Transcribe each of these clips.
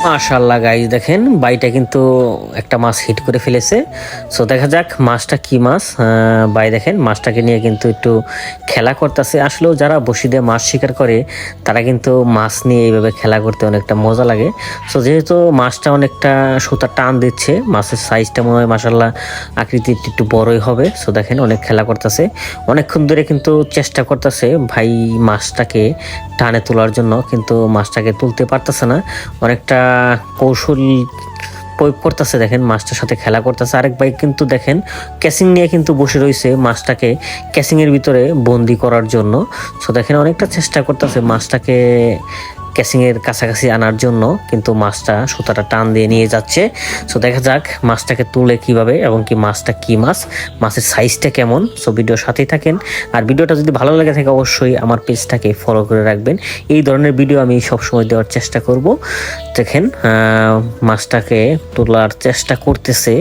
মাশাআল্লাহ গাইস, দেখেন বাইটা কিন্তু একটা মাছ হিট করে ফেলেছে। সো দেখা যাক মাছটা কি মাছ। বাই দেখেন মাছটাকে নিয়ে কিন্তু একটু খেলা করতেছে। আসলেও যারা বসিতে মাছ শিকার করে তারা কিন্তু মাছ নিয়ে এইভাবে খেলা করতে অনেকটা মজা লাগে। সো যেহেতু মাছটা অনেকটা সুতা টান দিচ্ছে, মাছের সাইজটা মনে হয় মাশাআল্লাহ আকৃতি একটু বড়ই হবে। সো দেখেন অনেক খেলা করতেছে, অনেকক্ষণ ধরে কিন্তু চেষ্টা করতেছে ভাই মাছটাকে টানে তোলার জন্য, কিন্তু মাছটাকে তুলতে পারতেছে না। অনেকটা কৌশল প্রয়োগ করতেছে, দেখেন মাছটার সাথে খেলা করতেছে। আরেক ভাই কিন্তু দেখেন ক্যাসিং নিয়ে কিন্তু বসে রয়েছে মাছটাকে ক্যাসিং এর ভিতরে বন্দি করার জন্য। সো দেখেন অনেকটা চেষ্টা করতেছে মাছটাকে ক্যাসিং এর কাছাকাছি আনার জন্য, কিন্তু মাছটা সুতাটা টান দিয়ে নিয়ে যাচ্ছে। সো দেখা যাক মাছটাকে তুলে কিভাবে, এবং কি মাছটা কি মাছ, মাছের সাইজটা কেমন। সো ভিডিওর সাথেই থাকেন। আর ভিডিওটা যদি ভালো লাগে থাকে অবশ্যই আমার পেজটাকে ফলো করে রাখবেন। এই ধরনের ভিডিও আমি সবসময় দেওয়ার চেষ্টা করব। দেখেন মাছটাকে তোলার চেষ্টা করতেছে।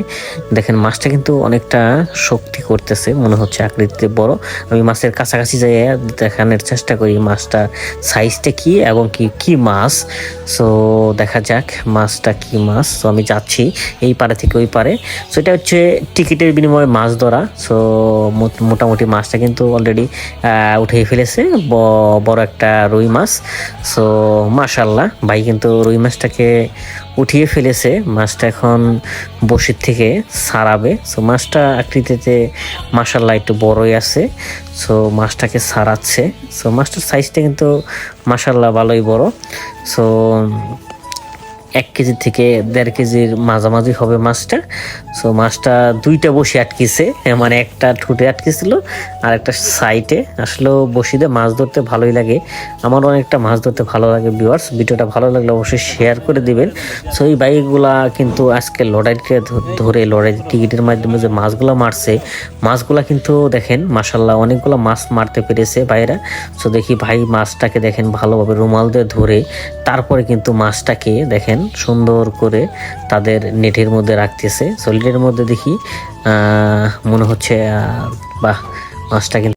দেখেন মাছটা কিন্তু অনেকটা শক্তি করতেছে, মনে হচ্ছে আকৃতিতে বড়। আমি মাছের কাছাকাছি যাই দেখানোর চেষ্টা করি মাছটা সাইজটা কি এবং কি কি মাছ। সো দেখা যাক মাছটা কি মাছ। সো আমি যাচ্ছি এই পারে থেকে ওই পারে। সো এটা হচ্ছে টিকিটের বিনিময়ে মাছ ধরা। সো মোটামুটি মাছটা কিন্তু অলরেডি উঠেই ফেলেছে, বড় একটা রুই মাছ। সো মাশাল্লাহ ভাই কিন্তু রুই মাছটাকে উঠিয়ে ফেলেছে। মাছটা এখন বসির থেকে ছাড়াবে। সো মাছটা আকৃতিতে মাশাল্লাহ একটু বড়ই আছে। সো মাছটাকে ছাড়াচ্ছে। সো মাছটার সাইজটা কিন্তু মাশাল্লাহ ভালোই বড়। সো 1 কেজি থেকে 1.5 কেজির মাঝামাঝি হবে মাছটা। সো মাছটা দুইটা বসি আটকেছে, মানে একটা ঠুটে আটকেছিল আর একটা সাইডে। আসলেও বসিতে মাছ ধরতে ভালোই লাগে, আমার অনেকটা মাছ ধরতে ভালো লাগে। ভিউয়ার্স, ভিডিওটা ভালো লাগলে অবশ্যই শেয়ার করে দিবেন। সো এই বাইকগুলা কিন্তু আজকে লড়াইকে ধরে লড়াই টিকিটের মাধ্যমে যে মাছগুলা মারছে, মাছগুলা কিন্তু দেখেন মাশাল্লাহ অনেকগুলো মাছ মারতে পেরেছে ভাইরা। সো দেখি ভাই মাছটাকে দেখেন ভালোভাবে রুমাল দিয়ে ধরে তারপরে কিন্তু মাছটাকে দেখেন সুন্দর করে তাদের নেটের মধ্যে রাখতেছে। সো নেটের মধ্যে দেখি মনে হচ্ছে বাহ, মাছটা কিন্তু